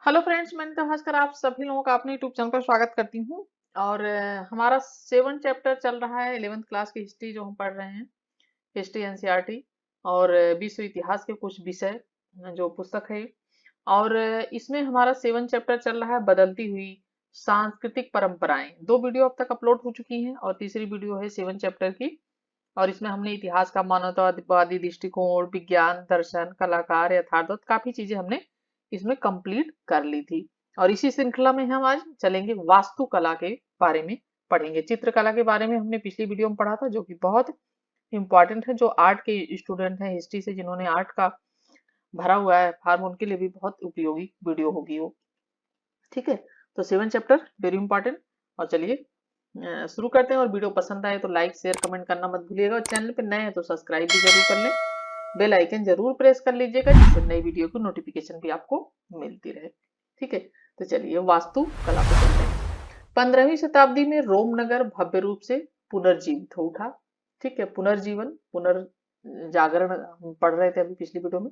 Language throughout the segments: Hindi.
हेलो फ्रेंड्स, मैं निता भास्कर आप सभी लोगों का अपने यूट्यूब चैनल पर स्वागत करती हूँ। और हमारा 7 चैप्टर चल रहा है 11th क्लास की हिस्ट्री जो हम पढ़ रहे हैं। हिस्ट्री एनसीईआरटी और विश्व इतिहास के कुछ विषय जो पुस्तक है। और इसमें हमारा 7 चैप्टर चल रहा है बदलती हुई सांस्कृतिक परंपराएं। 2 वीडियो अब तक अपलोड हो चुकी हैं और तीसरी वीडियो है 7 चैप्टर की। और इसमें हमने इतिहास का मानवतावादी दृष्टिकोण, विज्ञान, दर्शन, कलाकार, यथार्थवाद, काफी चीजें हमने इसमें कंप्लीट कर ली थी। और इसी श्रृंखला में हम आज चलेंगे वास्तुकला के बारे में पढ़ेंगे। चित्रकला के बारे में हमने पिछली वीडियो में पढ़ा था, जो कि बहुत इंपॉर्टेंट है। जो आर्ट के स्टूडेंट हैं, हिस्ट्री से जिन्होंने आर्ट का भरा हुआ है फॉर्म, उनके लिए भी बहुत उपयोगी वीडियो होगी वो। ठीक है, तो 7 चैप्टर वेरी इंपॉर्टेंट। और चलिए शुरू करते हैं। और वीडियो पसंद आए तो लाइक, शेयर, कमेंट करना मत भूलिएगा। और चैनल पे नए हैं तो सब्सक्राइब भी जरूर कर लें। बेल आइकन जरूर प्रेस कर लीजिएगा, जिससे नई वीडियो की नोटिफिकेशन भी आपको मिलती रहे। ठीक है, तो चलिए वास्तु कला पे चलते हैं। 15वीं शताब्दी में रोम नगर भव्य रूप से पुनर्जीवित हो उठा। ठीक है, पुनर्जीवन, पुनर्जागरण हम पढ़ रहे थे अभी पिछली वीडियो में।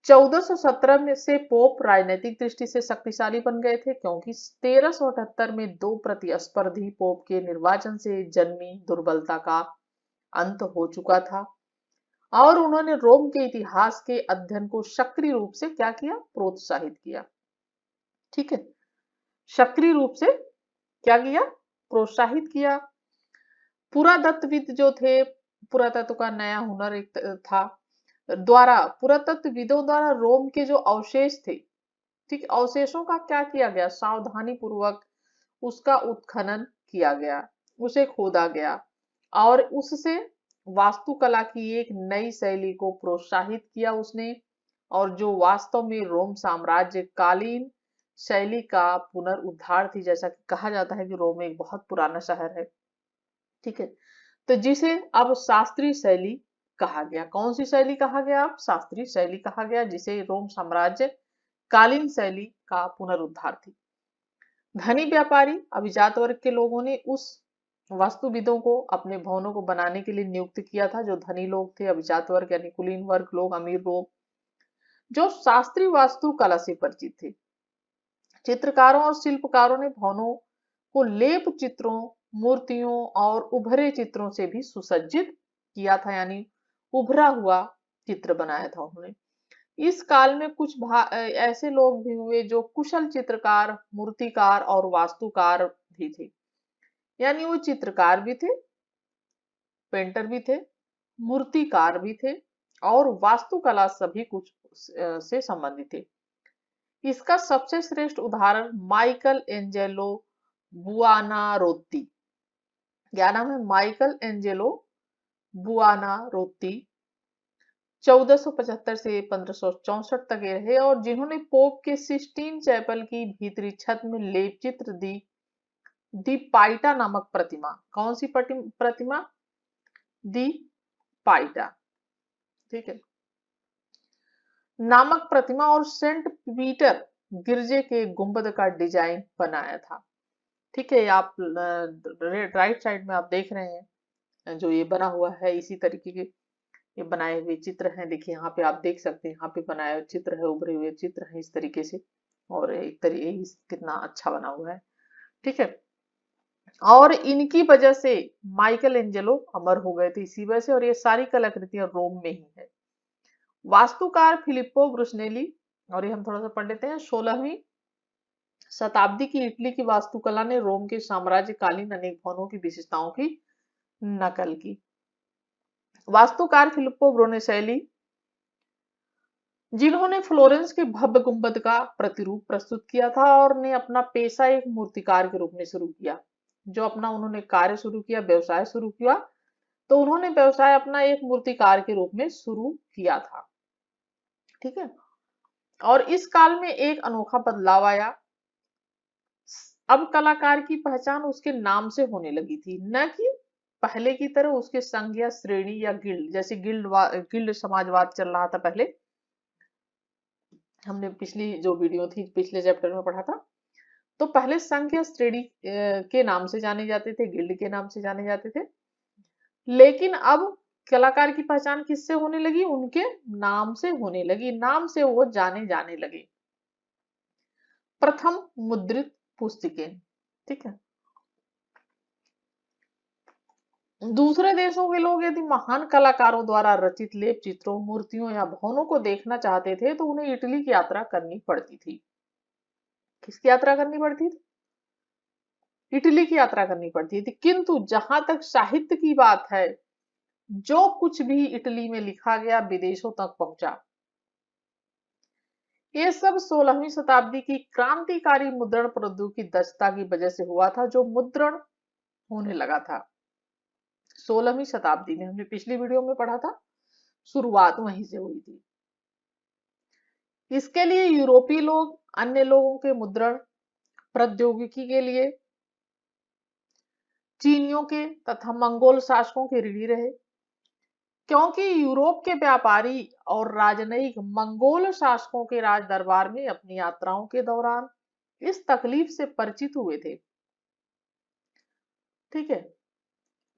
1417 में से पोप राजनीतिक दृष्टि से शक्तिशाली बन गए थे, क्योंकि 1378 में दो प्रतिस्पर्धी पोप के निर्वाचन से जन्मी दुर्बलता का अंत हो चुका था। और उन्होंने रोम के इतिहास के अध्ययन को सक्रिय रूप से क्या किया, प्रोत्साहित किया। ठीक है, सक्रिय रूप से क्या किया, प्रोत्साहित किया। पुरातत्वविद जो थे, पुरातत्व का नया हुनर एक था, द्वारा पुरातत्वविदों द्वारा रोम के जो अवशेष थे, ठीक, अवशेषों का क्या किया गया, सावधानी पूर्वक उसका उत्खनन किया गया, उसे खोदा गया। और उससे वास्तुकला की एक नई शैली को प्रोत्साहित किया उसने। और जो वास्तव में रोम साम्राज्य कालीन शैली का पुनरुद्धार थी। जैसा कि कहा जाता है कि रोम एक बहुत पुराना शहर है। ठीक है, तो जिसे अब शास्त्रीय शैली कहा गया। कौन सी शैली कहा गया, अब शास्त्रीय शैली कहा गया, जिसे रोम साम्राज्य कालीन शैली का पुनरुद्धार थी। धनी व्यापारी अभिजात वर्ग के लोगों ने उस वास्तुविदों को अपने भवनों को बनाने के लिए नियुक्त किया था। जो धनी लोग थे, अभिजात वर्ग यानी कुलीन वर्ग लोग, अमीर लोग, जो शास्त्रीय वास्तुकला से परिचित थे। चित्रकारों और शिल्पकारों ने भवनों को लेप चित्रों, मूर्तियों और उभरे चित्रों से भी सुसज्जित किया था, यानी उभरा हुआ चित्र बनाया था उन्होंने। इस काल में कुछ ऐसे लोग भी हुए जो कुशल चित्रकार, मूर्तिकार और वास्तुकार भी थे। यानी वो चित्रकार भी थे, पेंटर भी थे, मूर्तिकार भी थे, और वास्तुकला सभी कुछ से संबंधित थे। इसका सबसे श्रेष्ठ उदाहरण माइकल एंजेलो बुआनारोत्ती। क्या नाम है, माइकल एंजेलो बुआनारोत्ती। 1475 से 1564 तक ये रहे, और जिन्होंने पोप के सिस्टीन चैपल की भीतरी छत में लेप चित्र दी पाइटा नामक प्रतिमा। कौन सी प्रतिमा, दी पाइटा, ठीक है, नामक प्रतिमा और सेंट पीटर गिरजे के गुंबद का डिजाइन बनाया था। ठीक है, आप राइट साइड में आप देख रहे हैं जो ये बना हुआ है, इसी तरीके के ये बनाए हुए चित्र हैं। देखिए यहाँ पे आप देख सकते हैं, यहाँ पे बनाए हुए चित्र है, उभरे हुए चित्र हैं इस तरीके से। और एक तरीके कितना अच्छा बना हुआ है। ठीक है, और इनकी वजह से माइकल एंजेलो अमर हो गए थे, इसी वजह से। और ये सारी कलाकृतियां रोम में ही है। वास्तुकार फिलिप्पो ब्रुसनेली, और ये हम थोड़ा सा पढ़ लेते हैं। 16वीं शताब्दी की इटली की वास्तुकला ने रोम के साम्राज्यकालीन अनेक भवनों की विशेषताओं की नकल की। वास्तुकार फिलिप्पो ब्रुनेसेली, जिन्होंने फ्लोरेंस के भव्य गुंबद का प्रतिरूप प्रस्तुत किया था, और ने अपना पेशा एक मूर्तिकार के रूप में शुरू किया। जो अपना उन्होंने कार्य शुरू किया, व्यवसाय शुरू किया, तो उन्होंने व्यवसाय अपना एक मूर्तिकार के रूप में शुरू किया था। ठीक है, और इस काल में एक अनोखा बदलाव आया। अब कलाकार की पहचान उसके नाम से होने लगी थी, न कि पहले की तरह उसके संघ या श्रेणी या गिल्ड। जैसे गिल्ड समाजवाद चल रहा था पहले, हमने पिछली जो वीडियो थी पिछले चैप्टर में पढ़ा था। तो पहले संघ या श्रेणी के नाम से जाने जाते थे, गिल्ड के नाम से जाने जाते थे। लेकिन अब कलाकार की पहचान किससे होने लगी, उनके नाम से होने लगी, नाम से वो जाने जाने लगे। प्रथम मुद्रित पुस्तकें। ठीक है, दूसरे देशों के लोग यदि महान कलाकारों द्वारा रचित लेप चित्रों, मूर्तियों या भवनों को देखना चाहते थे तो उन्हें इटली की यात्रा करनी पड़ती थी। किसकी यात्रा करनी पड़ती थी? इटली की यात्रा करनी पड़ती थी। किंतु जहां तक साहित्य की बात है, जो कुछ भी इटली में लिखा गया विदेशों तक पहुंचा। ये सब 16वीं शताब्दी की क्रांतिकारी मुद्रण प्रौद्योगिकी की दक्षता की वजह से हुआ था, जो मुद्रण होने लगा था 16वीं शताब्दी में। हमने पिछली वीडियो में पढ़ा था, शुरुआत वहीं से हुई थी। इसके लिए यूरोपीय लोग अन्य लोगों के मुद्रण प्रौद्योगिकी के लिए चीनियों के तथा मंगोल शासकों के ऋणी रहे, क्योंकि यूरोप के व्यापारी और राजनयिक मंगोल शासकों के राज दरबार में अपनी यात्राओं के दौरान इस तकलीफ से परिचित हुए थे। ठीक है,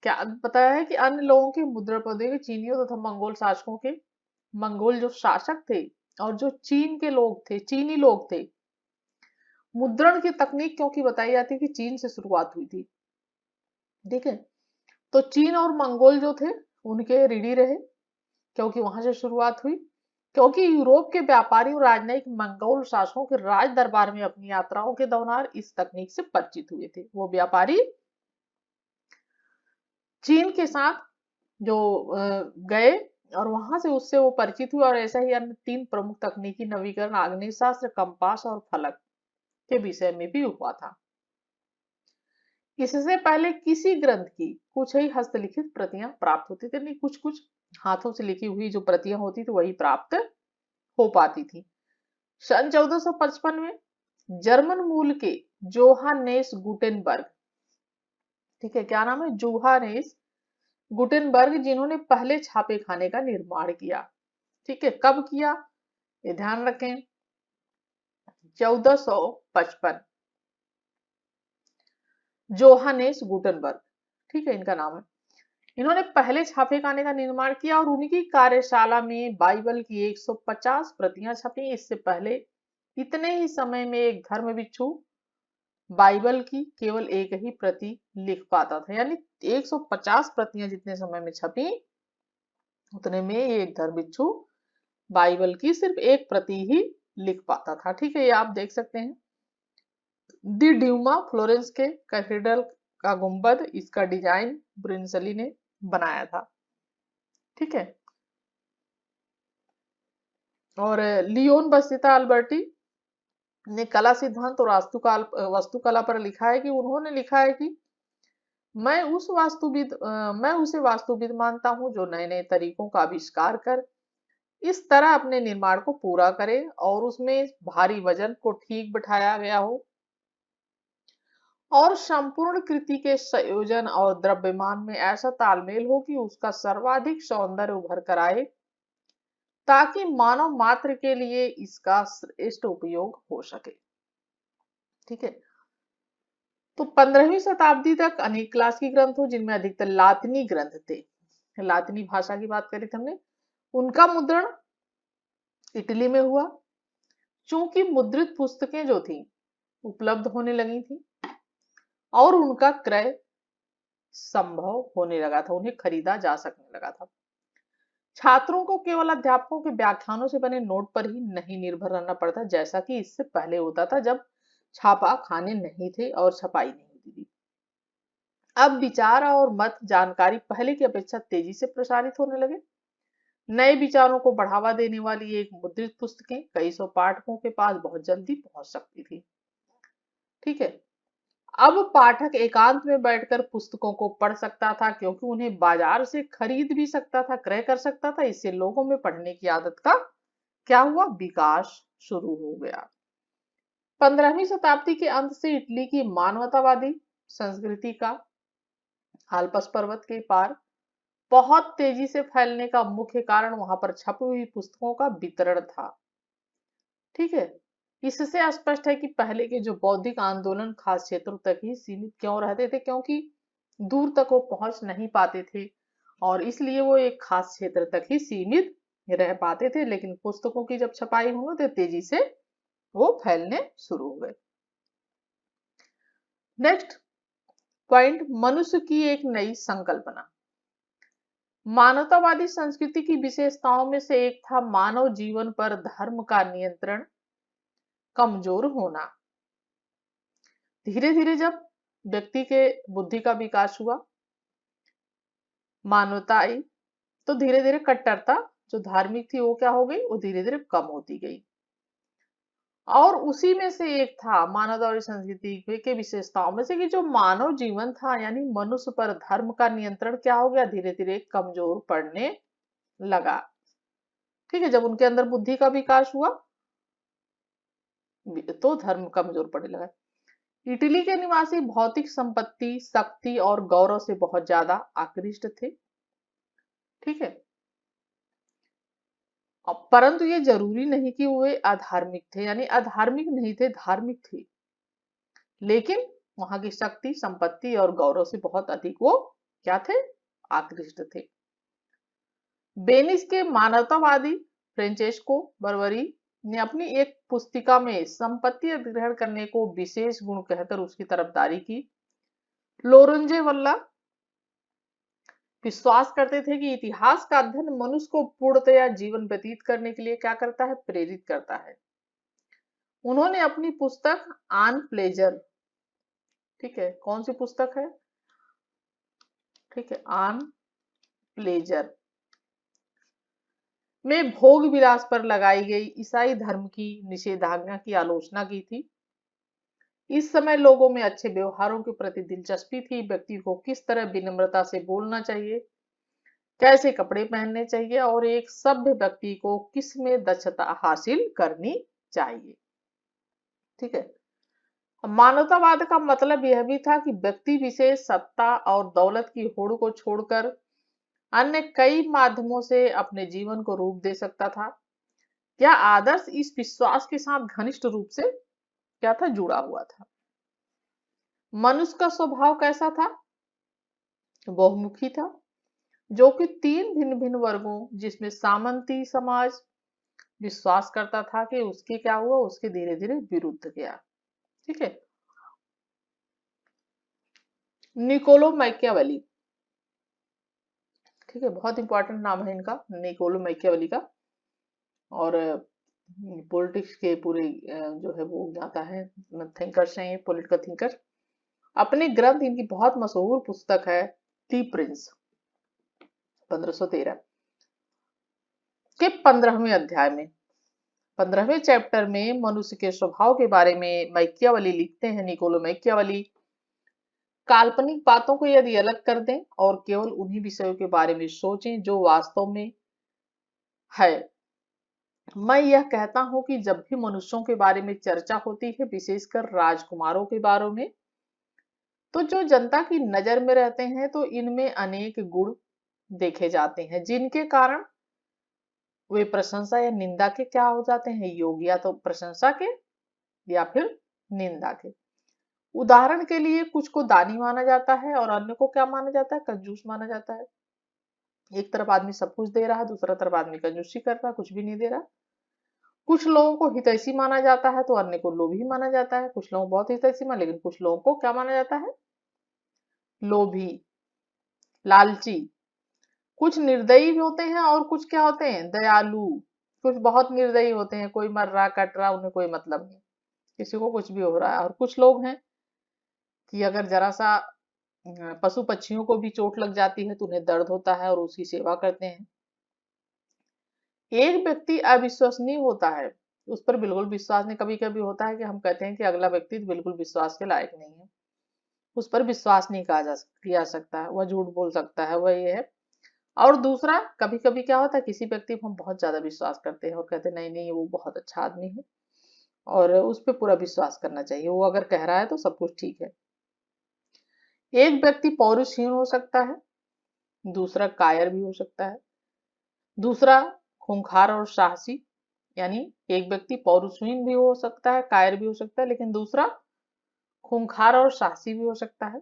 क्या बताया है कि अन्य लोगों के मुद्रण प्रौद्योगिकी चीनियों तथा मंगोल शासकों के, मंगोल जो शासक थे और जो चीन के लोग थे, चीनी लोग थे। मुद्रण की तकनीक क्योंकि बताई जाती है कि चीन से शुरुआत हुई थी। ठीक है, तो चीन और मंगोल जो थे उनके ऋणी रहे, क्योंकि वहां से शुरुआत हुई। क्योंकि यूरोप के व्यापारी और राजनयिक मंगोल शासकों के राज दरबार में अपनी यात्राओं के दौरान इस तकनीक से परिचित हुए थे। वो व्यापारी चीन के साथ जो गए और वहां से उससे वो परिचित हुए, और ऐसा ही अन्य 3 प्रमुख तकनीकी नवीकरण आग्नेय शास्त्र, कंपास और फलक के विषय में भी हुआ था। इससे पहले किसी ग्रंथ की कुछ ही हस्तलिखित प्रतियां प्राप्त होती थी, नहीं कुछ कुछ हाथों से लिखी हुई जो प्रतियां होती थी वही प्राप्त हो पाती थी। सन 1455 में जर्मन मूल के जोहानेस गुटेनबर्ग, ठीक है, क्या नाम है, जोहानेस गुटेनबर्ग, जिन्होंने पहले छापे खाने का निर्माण किया। ठीक है, कब किया ये ध्यान रखें, 1455, जोहानेस गुटेनबर्ग, ठीक है इनका नाम है। इन्होंने पहले छापे खाने का निर्माण किया और उनकी कार्यशाला में बाइबल की 150 प्रतियां छपी। इससे पहले इतने ही समय में एक धर्म बिच्छू बाइबल की केवल एक ही प्रति लिख पाता था, यानी 150 प्रतियां जितने समय में छपी उतने में एक धर्म बिच्छू बाइबल की सिर्फ एक प्रति ही लिख पाता था। ठीक है, ये आप देख सकते हैं। दी ड्यूमा, फ्लोरेंस के कैथेड्रल का गुंबद, इसका डिजाइन ब्रुनसेली ने बनाया था। ठीक है, और लियोन बस्तिता अल्बर्टी ने कला सिद्धांत और वास्तुकला पर लिखा है कि उन्होंने लिखा है कि मैं उसे वास्तुविद मानता हूं जो नए नए तरीकों का आविष्कार कर इस तरह अपने निर्माण को पूरा करे और उसमें भारी वजन को ठीक बिठाया गया हो और संपूर्ण कृति के संयोजन और द्रव्यमान में ऐसा तालमेल हो कि उसका सर्वाधिक सौंदर्य उभर कर आए, ताकि मानव मात्र के लिए इसका श्रेष्ठ उपयोग हो सके। ठीक है, तो 15वीं शताब्दी तक अनेक क्लासिक ग्रंथ हो जिनमें अधिकतर लातिनी ग्रंथ थे। लातिनी भाषा की बात करी थी हमने, उनका मुद्रण इटली में हुआ। चूंकि मुद्रित पुस्तकें जो थी उपलब्ध होने लगी थी और उनका क्रय संभव होने लगा था, उन्हें खरीदा जा सकने लगा था। छात्रों को केवल अध्यापकों के व्याख्यानों से बने नोट पर ही नहीं निर्भर रहना पड़ता, जैसा कि इससे पहले होता था जब छापा खाने नहीं थे और छपाई नहीं होती थी। अब विचार और मत जानकारी पहले की अपेक्षा तेजी से प्रसारित होने लगे। नए विचारों को बढ़ावा देने वाली एक मुद्रित पुस्तकें कई सौ पाठकों के पास बहुत जल्दी पहुंच सकती थी। ठीक है, अब पाठक एकांत में बैठकर पुस्तकों को पढ़ सकता था, क्योंकि उन्हें बाजार से खरीद भी सकता था, क्रय कर सकता था। इससे लोगों में पढ़ने की आदत का क्या हुआ, विकास शुरू हो गया। 15वीं शताब्दी के अंत से इटली की मानवतावादी संस्कृति का आल्पस पर्वत के पार बहुत तेजी से फैलने का मुख्य कारण वहां पर छपी हुई पुस्तकों का वितरण था। ठीक है, इससे स्पष्ट है कि पहले के जो बौद्धिक आंदोलन खास क्षेत्रों तक ही सीमित क्यों रहते थे, क्योंकि दूर तक वो पहुंच नहीं पाते थे और इसलिए वो एक खास क्षेत्र तक ही सीमित रह पाते थे। लेकिन पुस्तकों की जब छपाई हुई तो तेजी से वो फैलने शुरू हो गए। नेक्स्ट पॉइंट, मनुष्य की एक नई संकल्पना। मानवतावादी संस्कृति की विशेषताओं में से एक था मानव जीवन पर धर्म का नियंत्रण कमजोर होना। धीरे धीरे जब व्यक्ति के बुद्धि का विकास हुआ, मानवता आई, तो धीरे धीरे कट्टरता जो धार्मिक थी वो क्या हो गई, वो धीरे धीरे कम होती गई। और उसी में से एक था मानवतावादी संस्कृति के विशेषताओं में से कि जो मानव जीवन था यानी मनुष्य पर धर्म का नियंत्रण क्या हो गया, धीरे धीरे कमजोर पड़ने लगा। ठीक है, जब उनके अंदर बुद्धि का विकास हुआ तो धर्म कमजोर पड़ने लगा। इटली के निवासी भौतिक संपत्ति, शक्ति और गौरव से बहुत ज्यादा आकृष्ट थे। ठीक है, परंतु ये जरूरी नहीं कि वे अधार्मिक थे, यानी अधार्मिक नहीं थे, धार्मिक थे, लेकिन वहां की शक्ति, संपत्ति और गौरव से बहुत अधिक वो क्या थे, आकृष्ट थे। वेनिस के मानवतावादी फ्रेंचेस्को बर्बरी ने अपनी एक पुस्तिका में संपत्ति अधिग्रहण करने को विशेष गुण कहकर उसकी तरफदारी की। लोरेंजेवल्ला विश्वास करते थे कि इतिहास का अध्ययन मनुष्य को पूर्णतया जीवन व्यतीत करने के लिए क्या करता है, प्रेरित करता है। उन्होंने अपनी पुस्तक आन प्लेजर, ठीक है, कौन सी पुस्तक है, ठीक है, आन प्लेजर में भोग विलास पर लगाई गई ईसाई धर्म की निषेधाज्ञा की आलोचना की थी। इस समय लोगों में अच्छे व्यवहारों के प्रति दिलचस्पी थी। व्यक्ति को किस तरह विनम्रता से बोलना चाहिए, कैसे कपड़े पहनने चाहिए और एक सभ्य व्यक्ति को किस में दक्षता हासिल करनी चाहिए। ठीक है, मानवतावाद का मतलब यह भी था कि व्यक्ति विशेष सत्ता और दौलत की होड़ को छोड़कर अन्य कई माध्यमों से अपने जीवन को रूप दे सकता था। यह आदर्श इस विश्वास के साथ घनिष्ठ रूप से क्या था, जुड़ा हुआ था। मनुष्य का स्वभाव कैसा था, बहुमुखी था, जो कि तीन भिन्न भिन्न वर्गों जिसमें सामंती समाज विश्वास करता था कि उसके क्या हुआ, उसके धीरे धीरे विरुद्ध गया। ठीक है, निकोलो मैकियावेली, ठीक है, बहुत इंपॉर्टेंट नाम है इनका, निकोलो मैकियावेली का, और पॉलिटिक्स के पूरे जो है वो ज्ञाता है, थिंकर्स हैं, पॉलिटिकल थिंकर। अपने ग्रंथ, इनकी बहुत मशहूर पुस्तक है दी प्रिंस, 1513 के 15वें अध्याय में, 15वें चैप्टर में मनुष्य के स्वभाव के बारे में मैकियावेली लिखते हैं, निकोलो मैकियावेली, काल्पनिक बातों को यदि अलग कर दें और केवल उन्हीं विषयों के बारे में सोचें जो वास्तव में है। मैं यह कहता हूं कि जब भी मनुष्यों के बारे में चर्चा होती है, विशेषकर राजकुमारों के बारे में, तो जो जनता की नजर में रहते हैं तो इनमें अनेक गुण देखे जाते हैं जिनके कारण वे प्रशंसा या निंदा के क्या हो जाते हैं, योग्य, या तो प्रशंसा के या फिर निंदा के। उदाहरण के लिए कुछ को दानी माना जाता है और अन्य को क्या माना जाता है, कंजूस माना जाता है। एक तरफ आदमी सब कुछ दे रहा है, दूसरा तरफ आदमी कंजूसी कर रहा है, कुछ भी नहीं दे रहा। कुछ लोगों को हितैषी माना जाता है तो अन्य को लोभी माना जाता है। कुछ लोग बहुत हितैषी मान, लेकिन कुछ लोगों को क्या माना जाता है, लोभी, लालची। कुछ निर्दयी भी होते हैं और कुछ क्या होते हैं, दयालु। कुछ बहुत निर्दयी होते हैं, कोई मर रहा कट रहा, उन्हें कोई मतलब नहीं, किसी को कुछ भी हो रहा है। और कुछ लोग हैं कि अगर जरा सा पशु पक्षियों को भी चोट लग जाती है तो उन्हें दर्द होता है और उसकी सेवा करते हैं। एक व्यक्ति अविश्वसनीय होता है, उस पर बिल्कुल विश्वास नहीं। कभी कभी होता है कि हम कहते हैं कि अगला व्यक्ति बिल्कुल विश्वास के लायक नहीं है, उस पर विश्वास नहीं किया सकता है, वह झूठ बोल सकता है, वह ये है। और दूसरा, कभी कभी क्या होता है, किसी व्यक्ति को हम बहुत ज्यादा विश्वास करते हैं और कहते हैं नहीं नहीं वो बहुत अच्छा आदमी है और उस पर पूरा विश्वास करना चाहिए, वो अगर कह रहा है तो सब कुछ ठीक है। एक व्यक्ति पौरुषहीन हो सकता है, दूसरा कायर भी हो सकता है, दूसरा खूंखार और साहसी। यानी एक व्यक्ति पौरुषहीन भी हो सकता है, कायर भी हो सकता है, लेकिन दूसरा खूंखार और साहसी भी हो सकता है।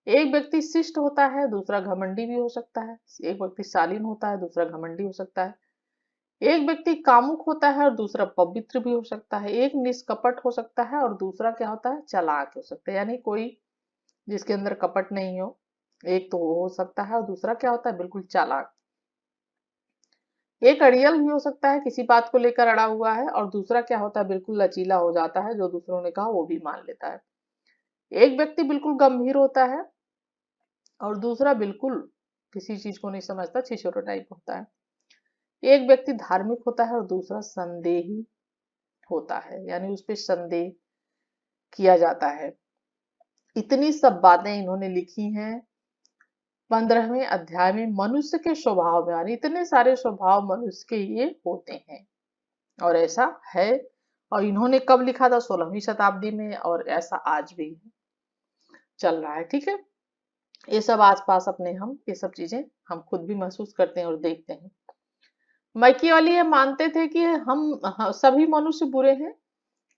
एक व्यक्ति शिष्ट होता है, दूसरा घमंडी भी हो सकता है। एक व्यक्ति शालीन होता है, दूसरा घमंडी हो सकता है। एक व्यक्ति कामुक होता है और दूसरा पवित्र भी हो सकता है। एक निष्कपट हो सकता है और दूसरा क्या होता है, चालाक हो सकता है। यानी कोई जिसके अंदर कपट नहीं हो, एक तो वो हो सकता है और दूसरा क्या होता है, बिल्कुल चालाक। एक अड़ियल भी हो सकता है, किसी बात को लेकर अड़ा हुआ है, और दूसरा क्या होता है, बिल्कुल लचीला हो जाता है, जो दूसरों ने कहा वो भी मान लेता है। एक व्यक्ति बिल्कुल गंभीर होता है और दूसरा बिल्कुल किसी चीज को नहीं समझता, छिछोरा टाइप होता है। एक व्यक्ति धार्मिक होता है और दूसरा संदेही होता है, यानी उस पर संदेह किया जाता है। इतनी सब बातें इन्होंने लिखी हैं 15वें अध्याय में मनुष्य के स्वभाव में, यानी इतने सारे स्वभाव मनुष्य के ये होते हैं और ऐसा है। और इन्होंने कब लिखा था, 16वीं शताब्दी में, और ऐसा आज भी चल रहा है। ठीक है, ये सब आसपास अपने हम ये सब चीजें हम खुद भी महसूस करते हैं और देखते हैं। मैकियावेली ये मानते थे कि सभी मनुष्य बुरे हैं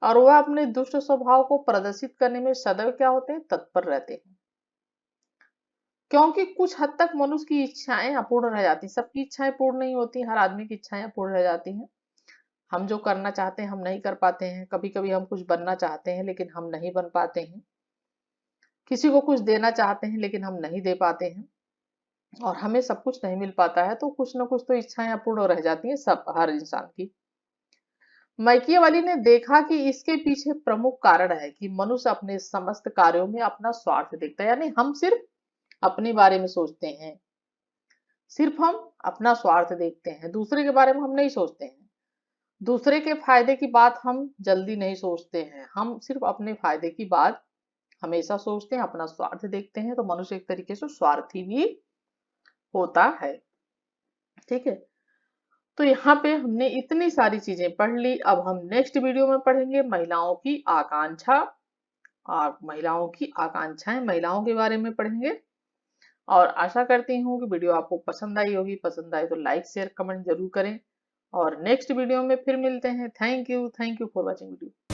और वह अपने दुष्ट स्वभाव को प्रदर्शित करने में सदैव क्या होते हैं, तत्पर रहते हैं। क्योंकि कुछ हद तक मनुष्य की इच्छाएं अपूर्ण रह जाती, सबकी इच्छाएं पूर्ण नहीं होती, हर आदमी की इच्छाएं अपूर्ण रह जाती हैं। हम जो करना चाहते हैं हम नहीं कर पाते हैं, कभी कभी हम कुछ बनना चाहते हैं लेकिन हम नहीं बन पाते हैं, किसी को कुछ देना चाहते हैं लेकिन हम नहीं दे पाते हैं, और हमें सब कुछ नहीं मिल पाता है, तो कुछ ना कुछ तो इच्छाएं अपूर्ण रह जाती हैं सब, हर इंसान की। मैकियावेली ने देखा कि इसके पीछे प्रमुख कारण है कि मनुष्य अपने समस्त कार्यों में अपना स्वार्थ देखता है, यानी हम सिर्फ अपने बारे में सोचते हैं, सिर्फ हम अपना स्वार्थ देखते हैं, दूसरे के बारे में हम नहीं सोचते हैं। दूसरे के फायदे की बात हम जल्दी नहीं सोचते हैं, हम सिर्फ अपने फायदे की बात हमेशा सोचते हैं, अपना स्वार्थ देखते हैं। तो मनुष्य एक तरीके से स्वार्थी भी होता है। ठीक है, तो यहाँ पे हमने इतनी सारी चीजें पढ़ ली। अब हम नेक्स्ट वीडियो में पढ़ेंगे महिलाओं की आकांक्षा, और महिलाओं की आकांक्षाएं, महिलाओं के बारे में पढ़ेंगे। और आशा करती हूँ कि वीडियो आपको पसंद आई होगी, पसंद आई तो लाइक शेयर कमेंट जरूर करें, और नेक्स्ट वीडियो में फिर मिलते हैं। Thank you for watching video.